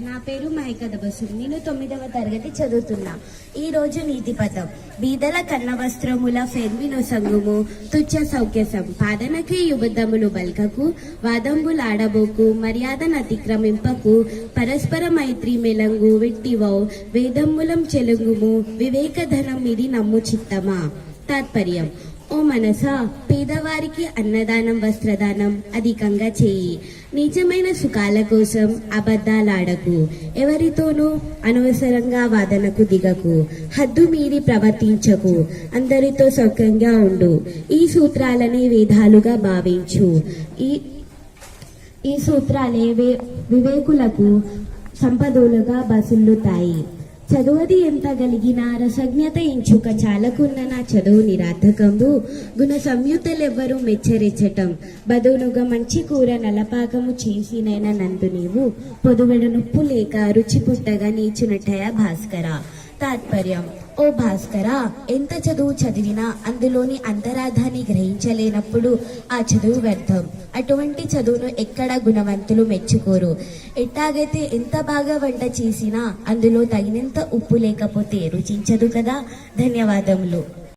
నా పేరు మహికద బసు. నేను 9వ తరగతి చదువుతున్నా. ఈ రోజు నీతి పదం: బీదల కన్న వస్త్రముల ఫెర్మినో సంగుము తుచ్చ సౌఖ్య సంపాదనకే యుబద్ధములు బల్కకు వాదంబులాడబోకు మర్యాదను అతిక్రమింపకు పరస్పర మైత్రి మెలంగు వెట్టివౌ వేదమ్ములం చెలుంగుము వివేకధనం ఇది నమ్ము చిత్తమా. తాత్పర్యం: ఓ మనసా, పేదవారికి అన్నదానం వస్త్రదానం అధికంగా చేయి. నిజమైన సుఖాల కోసం అబద్ధాలాడకు. ఎవరితోనూ అనవసరంగా వాదనకు దిగకు. హద్దు మీరి ప్రవర్తించకు. అందరితో సౌఖ్యంగా ఉండు. ఈ సూత్రాలని వేదాలుగా భావించు. ఈ సూత్రాలే వివేకులకు సంపదలుగా బసుల్లుతాయి. చదువది ఎంత గలిగిన రసజ్ఞత ఎంచుక చాలకున్న నా చదువు నిరాధకంబు గుణ సంయుతలెవ్వరూ మెచ్చరెచ్చటం బదునుగా మంచి కూర నలపాకము చేసినైన నందు నీవు పొదువెడు నొప్పు లేక రుచి పుట్టగా నీచునట్టయ భాస్కర. తాత్పర్యం: ఓ భాస్కర, ఎంత చదువు చదివినా అందులోని అంతరార్థాన్ని గ్రహించలేనప్పుడు ఆ చదువు వ్యర్థం. అటువంటి చదువును ఎక్కడ గుణవంతులు మెచ్చుకోరు. ఎట్టాగైతే ఎంత బాగా వంట చేసినా అందులో తగినంత ఉప్పు లేకపోతే రుచించదు కదా. ధన్యవాదములు.